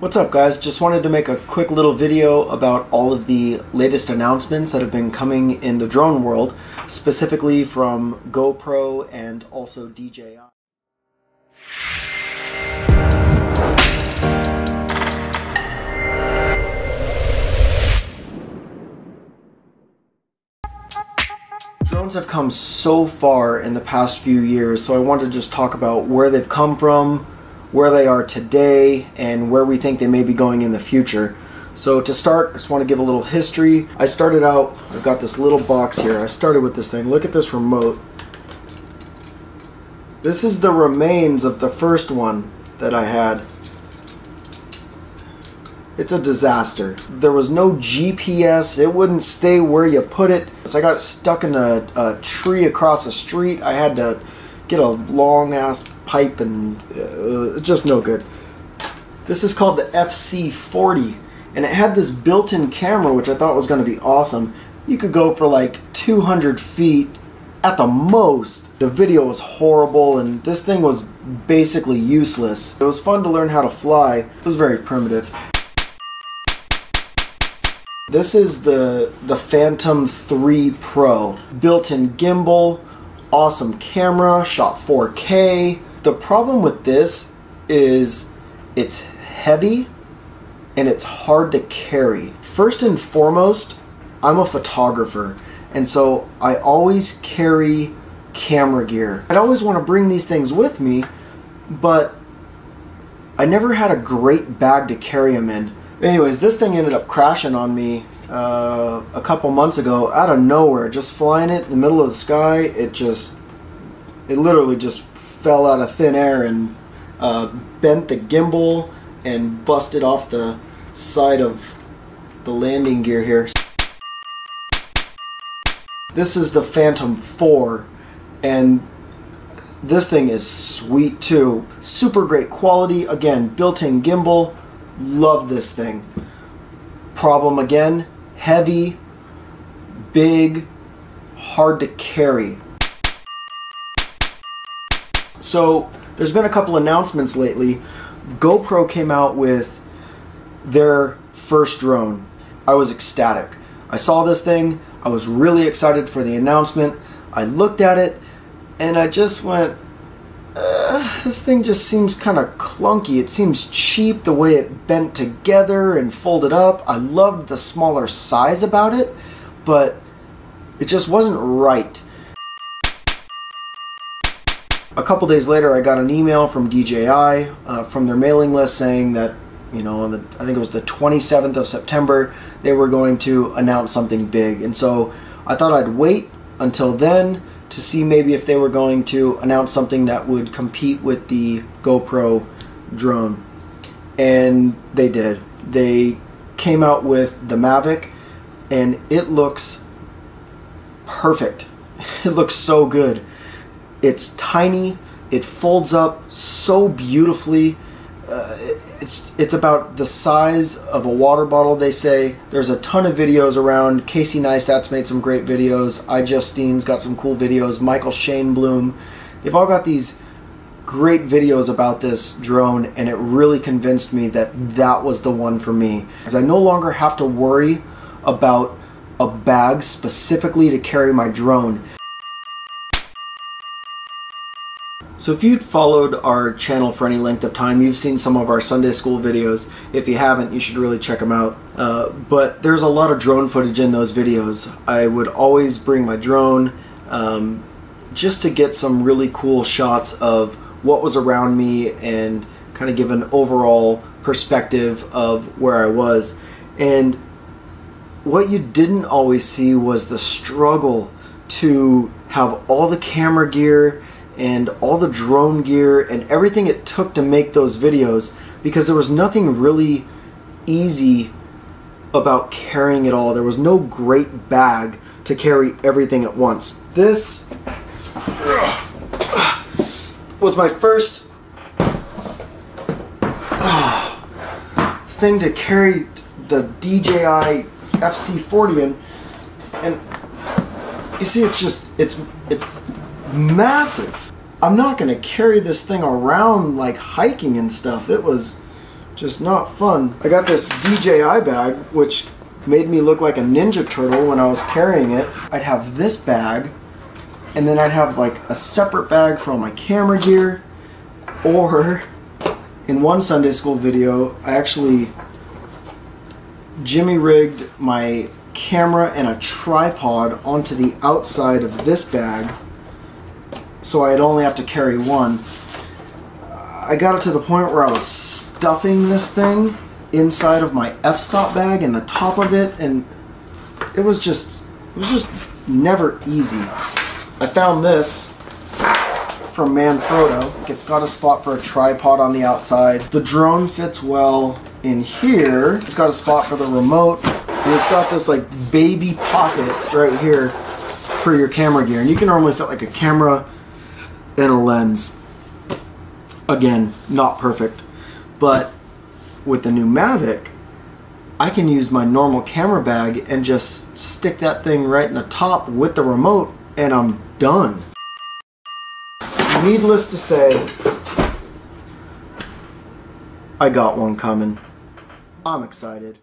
What's up guys, just wanted to make a quick little video about all of the latest announcements that have been coming in the drone world, specifically from GoPro and also DJI. Drones have come so far in the past few years, so I wanted to just talk about where they've come from, where they are today, and where we think they may be going in the future. So to start, I just want to give a little history. I started out, I've got this little box here. I started with this thing. Look at this remote. This is the remains of the first one that I had. It's a disaster. There was no GPS. It wouldn't stay where you put it. So I got it stuck in a tree across the street. I had to get a long ass pipe and just no good. This is called the FC40 and it had this built-in camera which I thought was going to be awesome. You could go for like 200 feet at the most. The video was horrible and this thing was basically useless. It was fun to learn how to fly. It was very primitive. This is the Phantom 3 Pro. Built-in gimbal, awesome camera, shot 4K. The problem with this is it's heavy and it's hard to carry. First and foremost, I'm a photographer and so I always carry camera gear. I'd always want to bring these things with me, but I never had a great bag to carry them in. Anyways, this thing ended up crashing on me a couple months ago out of nowhere. Just flying it in the middle of the sky, it literally just fell out of thin air and bent the gimbal and busted off the side of the landing gear here. This is the Phantom 4 and this thing is sweet too. Super great quality, again built-in gimbal. Love this thing. Problem again, heavy, big, hard to carry. So there's been a couple announcements lately. GoPro came out with their first drone. I was ecstatic. I saw this thing, I was really excited for the announcement. I looked at it and I just went, this thing just seems kind of clunky. It seems cheap the way it bent together and folded up. I loved the smaller size about it, but it just wasn't right. A couple days later I got an email from DJI from their mailing list saying that, you know, I think it was the 27th of September, they were going to announce something big. And so I thought I'd wait until then to see maybe if they were going to announce something that would compete with the GoPro drone. And they did. They came out with the Mavic and it looks perfect. It looks so good. It's tiny, it folds up so beautifully. It's about the size of a water bottle, they say. There's a ton of videos around. Casey Neistat's made some great videos. iJustine's got some cool videos. Michael Shane Bloom. They've all got these great videos about this drone and it really convinced me that that was the one for me. Because I no longer have to worry about a bag specifically to carry my drone. So if you'd followed our channel for any length of time, you've seen some of our Sunday school videos. If you haven't, you should really check them out. But there's a lot of drone footage in those videos. I would always bring my drone just to get some really cool shots of what was around me and kind of give an overall perspective of where I was. And what you didn't always see was the struggle to have all the camera gear and all the drone gear and everything it took to make those videos, because there was nothing really easy about carrying it all. There was no great bag to carry everything at once. This was my first thing to carry the DJI FC40 in, and you see it's massive. I'm not gonna carry this thing around like hiking and stuff. It was just not fun. I got this DJI bag, which made me look like a Ninja Turtle when I was carrying it. I'd have this bag, and then I'd have like a separate bag for all my camera gear. Or in one Sunday school video, I actually jimmy rigged my camera and a tripod onto the outside of this bag, so I'd only have to carry one. I got it to the point where I was stuffing this thing inside of my f-stop bag and the top of it, and it was just never easy. I found this from Manfrotto. It's got a spot for a tripod on the outside. The drone fits well in here. It's got a spot for the remote, and it's got this like baby pocket right here for your camera gear, and you can normally fit like a camera and a lens. Again, not perfect, but with the new Mavic, I can use my normal camera bag and just stick that thing right in the top with the remote, and I'm done. Needless to say, I got one coming. I'm excited.